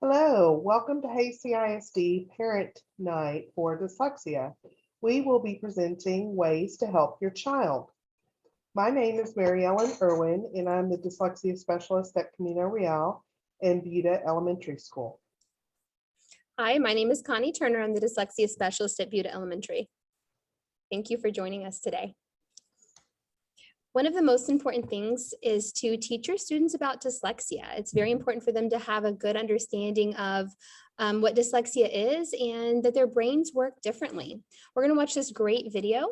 Hello, welcome to Hasty ISD Parent Night for Dyslexia. We will be presenting ways to help your child. My name is Mary Ellen Irwin, and I'm the dyslexia specialist at Camino Real and Buda Elementary School. Hi, my name is Connie Turner. I'm the dyslexia specialist at Buda Elementary. Thank you for joining us today. One of the most important things is to teach your students about dyslexia. It's very important for them to have a good understanding of what dyslexia is and that their brains work differently. We're going to watch this great video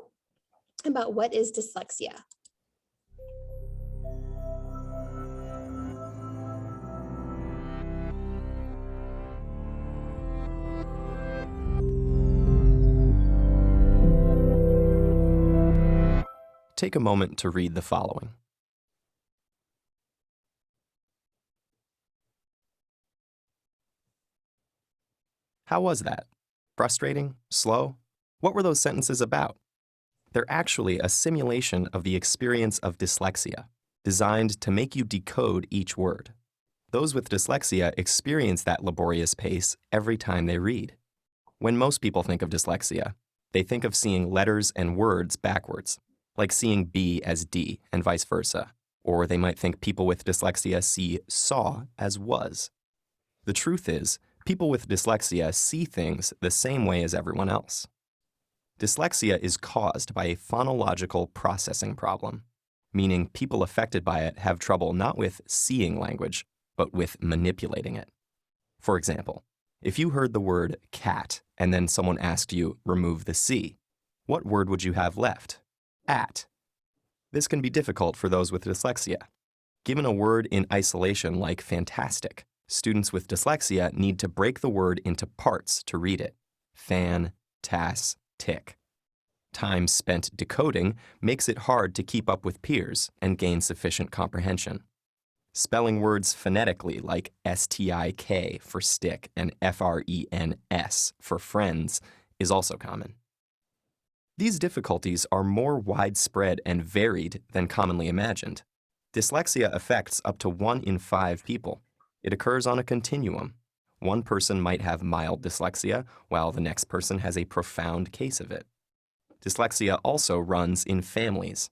about what is dyslexia. Take a moment to read the following. How was that? Frustrating? Slow? What were those sentences about? They're actually a simulation of the experience of dyslexia, designed to make you decode each word. Those with dyslexia experience that laborious pace every time they read. When most people think of dyslexia, they think of seeing letters and words backwards, like seeing B as D and vice versa, or they might think people with dyslexia see saw as was. The truth is, people with dyslexia see things the same way as everyone else. Dyslexia is caused by a phonological processing problem, meaning people affected by it have trouble not with seeing language, but with manipulating it. For example, if you heard the word cat and then someone asked you, remove the C, what word would you have left? At. This can be difficult for those with dyslexia. Given a word in isolation like fantastic, students with dyslexia need to break the word into parts to read it. Fan, tas, tick. Time spent decoding makes it hard to keep up with peers and gain sufficient comprehension. Spelling words phonetically like S-T-I-K for stick and F-R-E-N-S for friends is also common. These difficulties are more widespread and varied than commonly imagined. Dyslexia affects up to 1 in 5 people. It occurs on a continuum. One person might have mild dyslexia, while the next person has a profound case of it. Dyslexia also runs in families.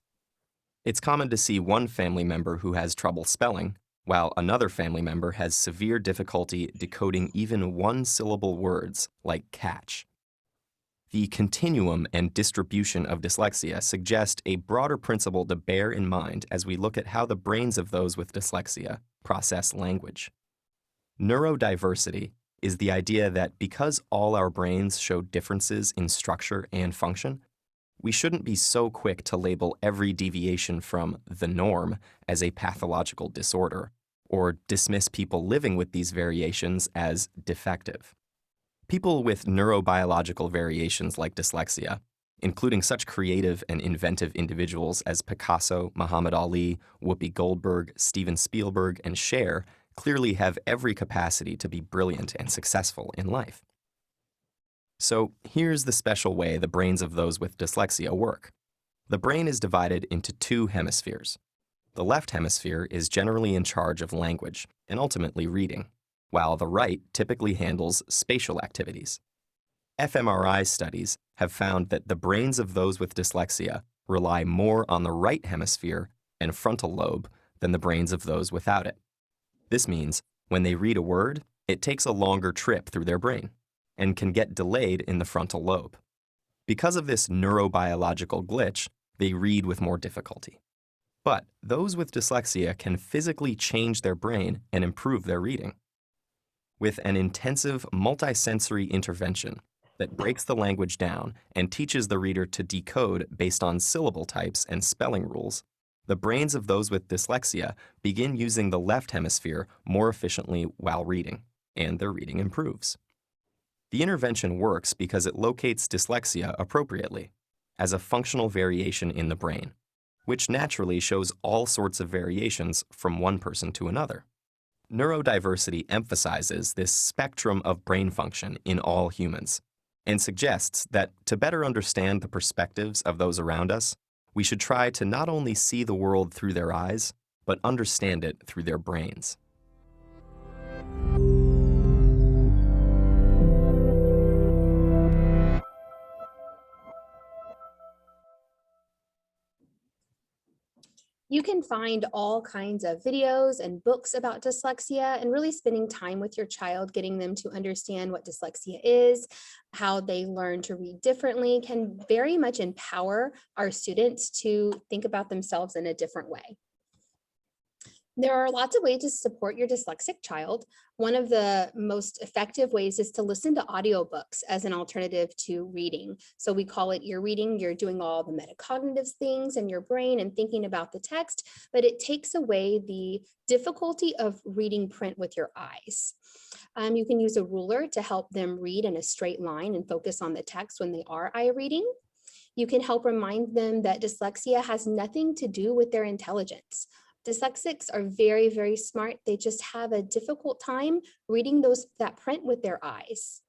It's common to see one family member who has trouble spelling, while another family member has severe difficulty decoding even one-syllable words like catch. The continuum and distribution of dyslexia suggest a broader principle to bear in mind as we look at how the brains of those with dyslexia process language. Neurodiversity is the idea that because all our brains show differences in structure and function, we shouldn't be so quick to label every deviation from the norm as a pathological disorder, or dismiss people living with these variations as defective. People with neurobiological variations like dyslexia, including such creative and inventive individuals as Picasso, Muhammad Ali, Whoopi Goldberg, Steven Spielberg, and Cher, clearly have every capacity to be brilliant and successful in life. So here's the special way the brains of those with dyslexia work. The brain is divided into 2 hemispheres. The left hemisphere is generally in charge of language and ultimately reading, while the right typically handles spatial activities. fMRI studies have found that the brains of those with dyslexia rely more on the right hemisphere and frontal lobe than the brains of those without it. This means when they read a word, it takes a longer trip through their brain and can get delayed in the frontal lobe. Because of this neurobiological glitch, they read with more difficulty. But those with dyslexia can physically change their brain and improve their reading. With an intensive multisensory intervention that breaks the language down and teaches the reader to decode based on syllable types and spelling rules, the brains of those with dyslexia begin using the left hemisphere more efficiently while reading, and their reading improves. The intervention works because it locates dyslexia appropriately, as a functional variation in the brain, which naturally shows all sorts of variations from one person to another. Neurodiversity emphasizes this spectrum of brain function in all humans and suggests that to better understand the perspectives of those around us, we should try to not only see the world through their eyes, but understand it through their brains. You can find all kinds of videos and books about dyslexia, and really spending time with your child, getting them to understand what dyslexia is, how they learn to read differently, can very much empower our students to think about themselves in a different way. There are lots of ways to support your dyslexic child. One of the most effective ways is to listen to audiobooks as an alternative to reading. So we call it ear reading. You're doing all the metacognitive things in your brain and thinking about the text, but it takes away the difficulty of reading print with your eyes. You can use a ruler to help them read in a straight line and focus on the text when they are eye reading. You can help remind them that dyslexia has nothing to do with their intelligence. Dyslexics are very, very smart. They just have a difficult time reading that print with their eyes.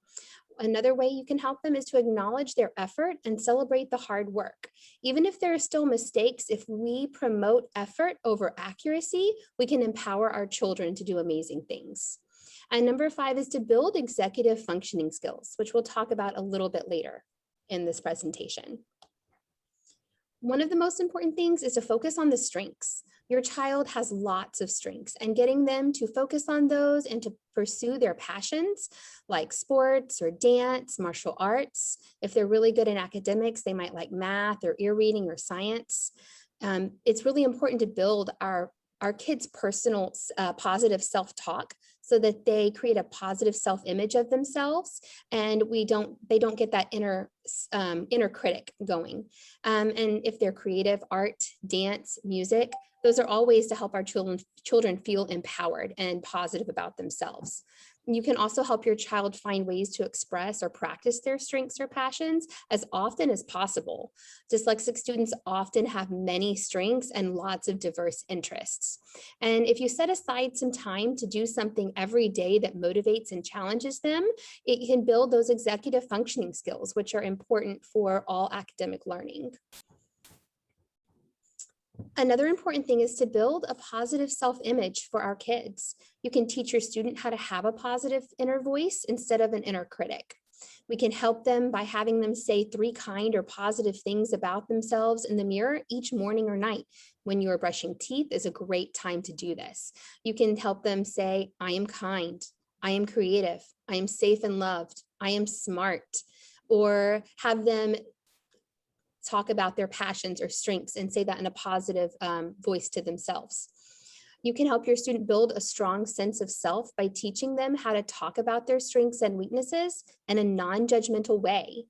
Another way you can help them is to acknowledge their effort and celebrate the hard work. Even if there are still mistakes, if we promote effort over accuracy, we can empower our children to do amazing things. And number 5 is to build executive functioning skills, which we'll talk about a little bit later in this presentation. One of the most important things is to focus on the strengths. Your child has lots of strengths, and getting them to focus on those and to pursue their passions like sports or dance, martial arts. If they're really good in academics, they might like math or ear reading or science. It's really important to build our kids' personal positive self-talk so that they create a positive self-image of themselves, and they don't get that inner critic going. And if they're creative, art, dance, music, those are all ways to help our children feel empowered and positive about themselves. You can also help your child find ways to express or practice their strengths or passions as often as possible. Dyslexic students often have many strengths and lots of diverse interests. And if you set aside some time to do something every day that motivates and challenges them, it can build those executive functioning skills, which are important for all academic learning. Another important thing is to build a positive self-image for our kids. You can teach your student how to have a positive inner voice instead of an inner critic. We can help them by having them say 3 kind or positive things about themselves in the mirror each morning or night. When you are brushing teeth is a great time to do this. You can help them say, I am kind, I am creative, I am safe and loved, I am smart, or have them talk about their passions or strengths and say that in a positive voice to themselves. You can help your student build a strong sense of self by teaching them how to talk about their strengths and weaknesses in a non-judgmental way.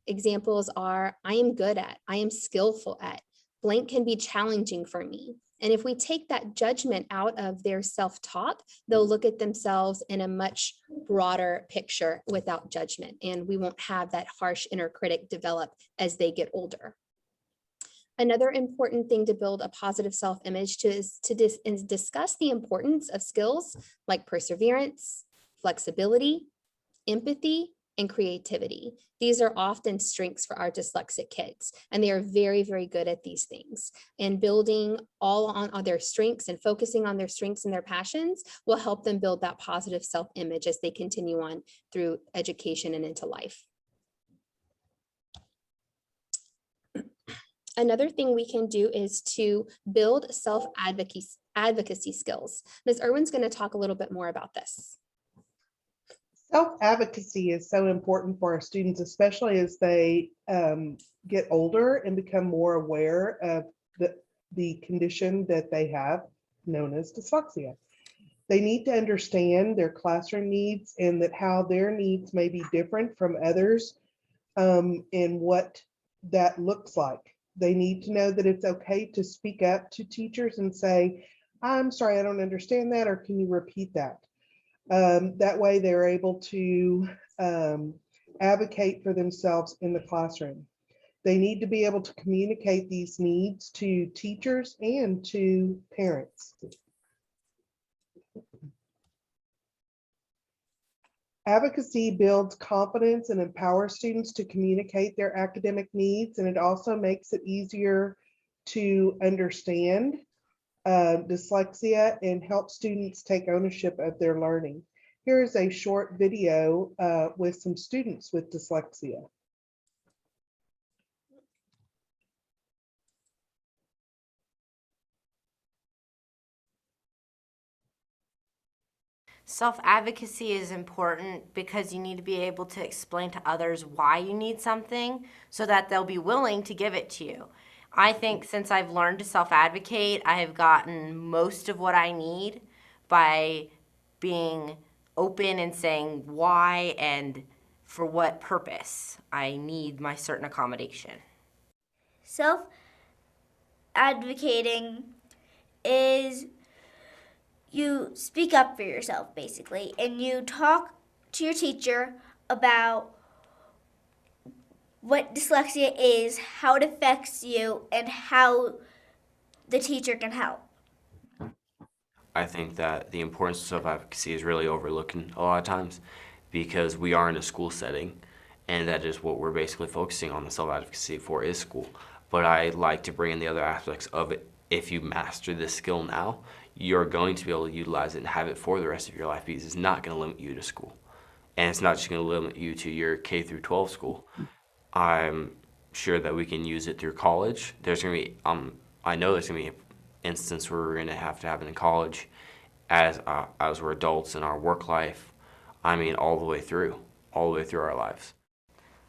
Examples are, I am good at, I am skillful at, blank can be challenging for me. And if we take that judgment out of their self-talk, they'll look at themselves in a much broader picture without judgment, and we won't have that harsh inner critic develop as they get older. Another important thing to build a positive self-image is to discuss the importance of skills like perseverance, flexibility, empathy, and creativity. These are often strengths for our dyslexic kids, and they are very, very good at these things. And building all on their strengths and focusing on their strengths and their passions will help them build that positive self-image as they continue on through education and into life. Another thing we can do is to build self-advocacy skills. Ms. Irwin's going to talk a little bit more about this. Self-advocacy is so important for our students, especially as they get older and become more aware of the condition that they have, known as dyslexia. They need to understand their classroom needs and that how their needs may be different from others, and what that looks like. They need to know that it's okay to speak up to teachers and say, I'm sorry, I don't understand that, or can you repeat that? That way they're able to advocate for themselves in the classroom. They need to be able to communicate these needs to teachers and to parents. Advocacy builds confidence and empowers students to communicate their academic needs, and it also makes it easier to understand dyslexia and help students take ownership of their learning. Here is a short video with some students with dyslexia. Self-advocacy is important because you need to be able to explain to others why you need something so that they'll be willing to give it to you. I think since I've learned to self-advocate, I have gotten most of what I need by being open and saying why and for what purpose I need my certain accommodation. Self-advocating is you speak up for yourself, basically, and you talk to your teacher about what dyslexia is, how it affects you, and how the teacher can help. I think that the importance of self-advocacy is really overlooked a lot of times because we are in a school setting, and that is what we're basically focusing on the self-advocacy for is school. But I like to bring in the other aspects of it. If you master this skill now, you're going to be able to utilize it and have it for the rest of your life because it's not going to limit you to school. And it's not just going to limit you to your K through 12 school. I'm sure that we can use it through college. There's going to be, I know there's going to be an instance where we're going to have it in college as we're adults in our work life. I mean, all the way through our lives.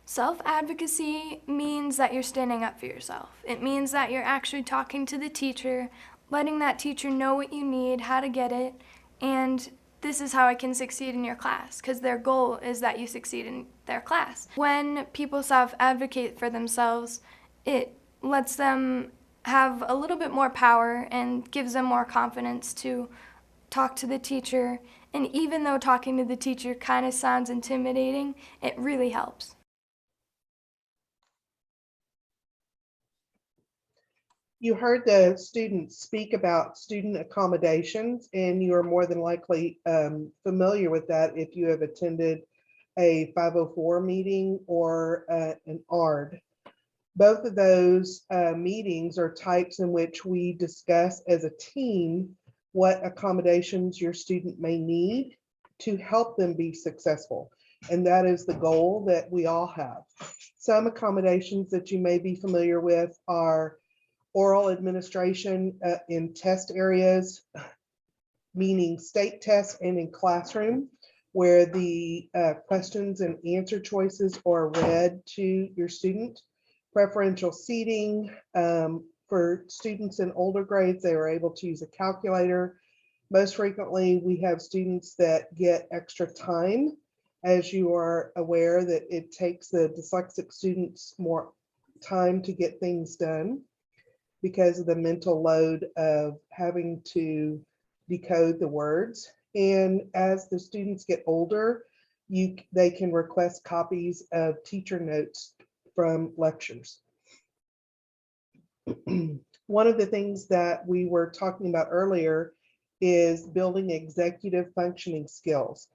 Self-advocacy means that you're standing up for yourself. It means that you're actually talking to the teacher, letting that teacher know what you need, how to get it, and this is how I can succeed in your class, because their goal is that you succeed in their class. When people self-advocate for themselves, it lets them have a little bit more power and gives them more confidence to talk to the teacher. And even though talking to the teacher kind of sounds intimidating, it really helps. You heard the students speak about student accommodations, and you are more than likely familiar with that if you have attended a 504 meeting or an ARD. Both of those meetings are types in which we discuss as a team what accommodations your student may need to help them be successful. And that is the goal that we all have. Some accommodations that you may be familiar with are oral administration in test areas, meaning state tests and in classroom, where the questions and answer choices are read to your student. Preferential seating for students in older grades, they are able to use a calculator. Most frequently, we have students that get extra time. As you are aware that it takes the dyslexic students more time to get things done because of the mental load of having to decode the words. And as the students get older, they can request copies of teacher notes from lectures. One of the things that we were talking about earlier is building executive functioning skills.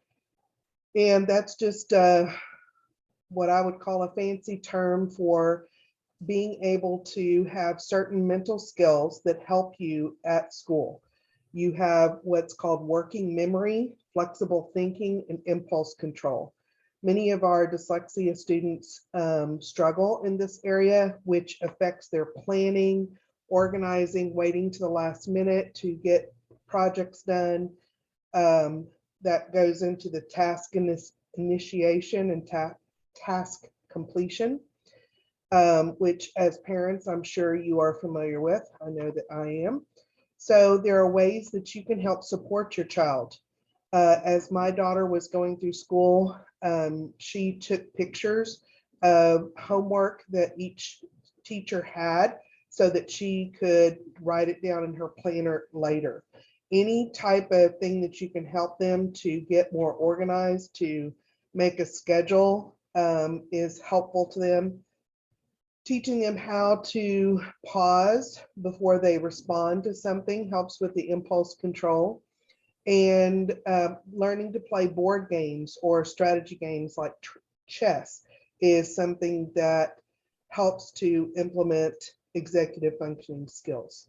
And that's just what I would call a fancy term for being able to have certain mental skills that help you at school. You have what's called working memory, flexible thinking, and impulse control. Many of our dyslexia students struggle in this area, which affects their planning, organizing, waiting to the last minute to get projects done. That goes into the task initiation and task completion. Which as parents, I'm sure you are familiar with. I know that I am. So there are ways that you can help support your child. As my daughter was going through school, she took pictures of homework that each teacher had so that she could write it down in her planner later. Any type of thing that you can help them to get more organized, to make a schedule is helpful to them. Teaching them how to pause before they respond to something helps with the impulse control. And learning to play board games or strategy games like chess is something that helps to implement executive functioning skills.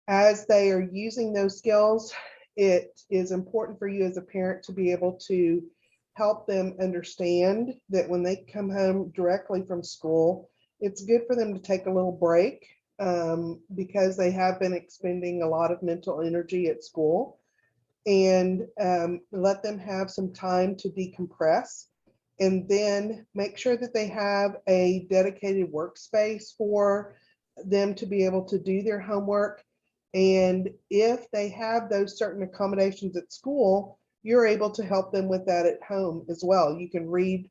As they are using those skills, it is important for you as a parent to be able to help them understand that when they come home directly from school, it's good for them to take a little break because they have been expending a lot of mental energy at school, and let them have some time to decompress. And then make sure that they have a dedicated workspace for them to be able to do their homework. And if they have those certain accommodations at school, you're able to help them with that at home as well. You can read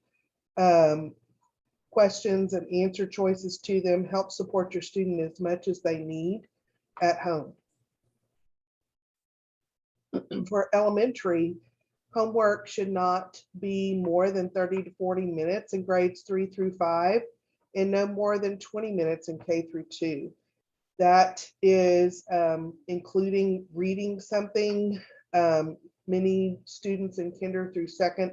questions and answer choices to them, help support your student as much as they need at home. For elementary, homework should not be more than 30 to 40 minutes in grades 3 through 5, and no more than 20 minutes in K through 2. That is including reading something. Many students in kinder through second,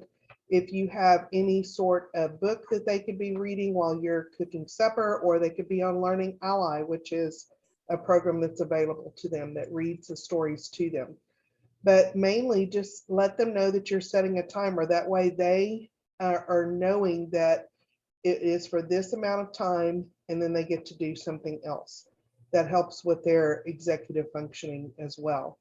if you have any sort of book that they could be reading while you're cooking supper, or they could be on Learning Ally, which is a program that's available to them that reads the stories to them. But mainly just let them know that you're setting a timer. That way they are knowing that it is for this amount of time, and then they get to do something else. That helps with their executive functioning as well.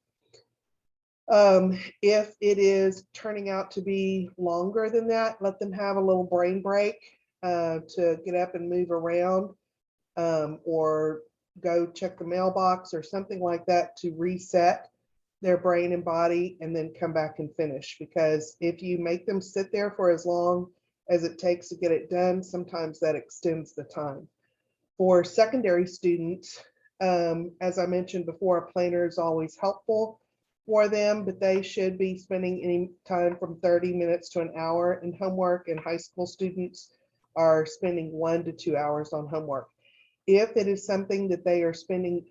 If it is turning out to be longer than that, let them have a little brain break to get up and move around, or go check the mailbox or something like that to reset their brain and body, and then come back and finish. Because if you make them sit there for as long as it takes to get it done, sometimes that extends the time. For secondary students, as I mentioned before, a planner is always helpful for them, but they should be spending any time from 30 minutes to an hour in homework, and high school students are spending 1 to 2 hours on homework. If it is something that they are spending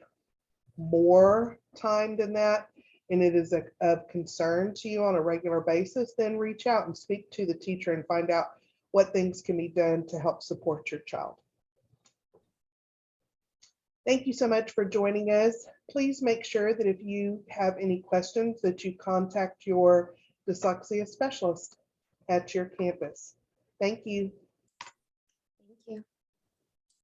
more time than that, and it is of concern to you on a regular basis, then reach out and speak to the teacher and find out what things can be done to help support your child. Thank you so much for joining us. Please make sure that if you have any questions that you contact your dyslexia specialist at your campus. Thank you.